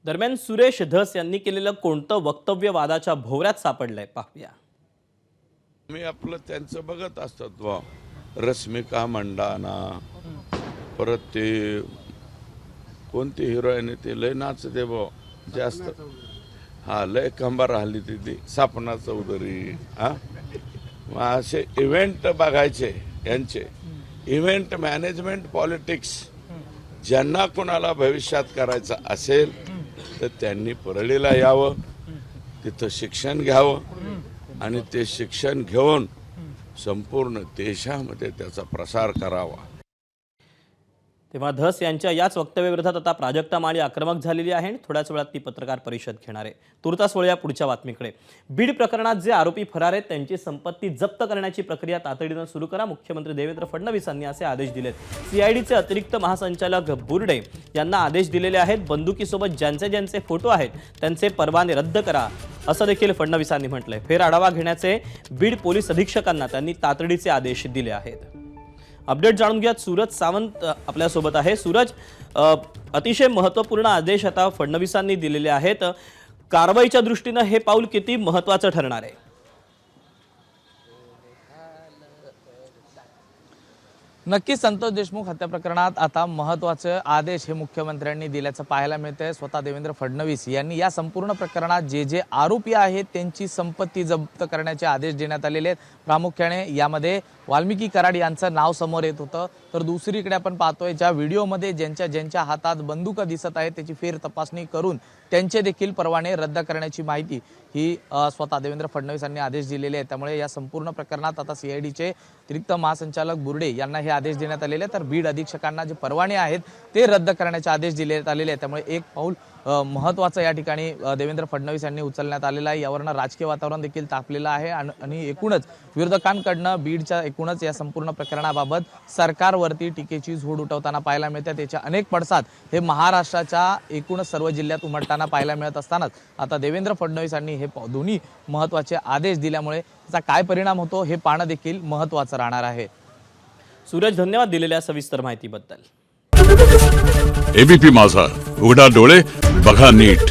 दरम्यान सुरेश धस यांनी केलेलं कोणतं वक्तव्य वादाच्या भोवऱ्यात सापडलंय पाहूया। मी आपलं त्यांचं बघत असतात वा रश्मिका मंडाना, परत ते कोणती हिरोईन ते लय नाचते बा जास्त, हा लय कंबार हल्ली ती सपना चौधरी, हा असे इव्हेंट बघायचे यांचे, इव्हेंट मॅनेजमेंट पॉलिटिक्स ज्यांना कोणाला भविष्यात करायचं असेल तर त्यांनी परळीला यावं, तिथं शिक्षण घ्यावं आणि ते शिक्षण घेऊन संपूर्ण देशामध्ये त्याचा प्रसार करावा। तेव्हा धस यांच्या याच वक्तव्याविरोधात आता प्राजक्ता माळी आक्रमक झालेली आहे। थोड्याच वेळात ती पत्रकार परिषद घेणार आहे। तुर्तास वळूया पुढच्या बातमीकडे। बीड प्रकरणात जे आरोपी फरार आहेत त्यांची संपत्ती जप्त करण्याची प्रक्रिया तातडीने सुरू करा, मुख्यमंत्री देवेंद्र फडणवीस यांनी असे आदेश दिलेत। सीआयडीचे अतिरिक्त महासंचालक बुर्डे यांना आदेश दिलेले आहेत। बंदुकीसोबत ज्यांचे फोटो आहेत त्यांचे परवाने रद्द करा असं देखील फडणवीसांनी म्हटलंय। फेर आढावा घेण्याचे बीड पोलीस अधीक्षकांना त्यांनी तातडीचे आदेश दिले आहेत। अपडेट जाणून घ्या, सूरज सावंत आपल्या सोबत आहे। सूरज, अतिशय महत्त्वपूर्ण आदेश आता फडणवीसांनी दिलेले आहेत। कारवाईच्या दृष्टीने हे पाऊल किती महत्त्वाचं ठरणार आहे? नक्कीच संतोष देशमुख हत्या प्रकरणात आता महत्त्वाचे आदेश हे मुख्यमंत्र्यांनी दिल्याचं पाहायला मिळतंय। स्वतः देवेंद्र फडणवीस यांनी या संपूर्ण प्रकरणात जे आरोपी आहेत त्यांची संपत्ती जप्त करण्याचे आदेश देण्यात आलेले आहेत। प्रामुख्याने यामध्ये वाल्मिकी कराड यांचं नाव समोर येत होतं, तर दुसरीकडे आपण पाहतोय ज्या व्हिडिओमध्ये ज्यांच्या हातात बंदुका दिसत आहेत त्याची फेर तपासणी करून त्यांचे देखील परवाने रद्द करण्याची माहिती ही स्वतः देवेंद्र फडणवीस यांनी आदेश दिलेले आहेत। त्यामुळे या संपूर्ण प्रकरणात आता सीआयडीचे अतिरिक्त महासंचालक बुर्डे यांना हे आदेश देण्यात आलेले आहेत, तर बीड अधीक्षकांना जे परवाने आहेत ते रद्द करण्याचे आदेश दिले आलेले आहेत। त्यामुळे एक पाऊल महत्त्वाचं या ठिकाणी देवेंद्र फडणवीस यांनी उचलण्यात आलेला आहे। यावरनं राजकीय वातावरण देखील तापलेलं आहे आणि एकूणच विरोधकांकडनं बीडच्या एकूणच या संपूर्ण प्रकरणाबाबत सरकारवरती टीकेची झोड उठवताना पाहायला मिळते। त्याचे अनेक पडसाद हे महाराष्ट्राच्या एकूणच सर्व जिल्ह्यात उमटताना पाहायला मिळत असतानाच आता देवेंद्र फडणवीस यांनी हे दोन्ही महत्त्वाचे आदेश दिल्यामुळे त्याचा काय परिणाम होतो हे पाहणं देखील महत्त्वाचं राहणार आहे। सूरज, धन्यवाद दिलेल्या सविस्तर माहितीबद्दल। एबीपी माझा, उघडा डोळे बघा नीट।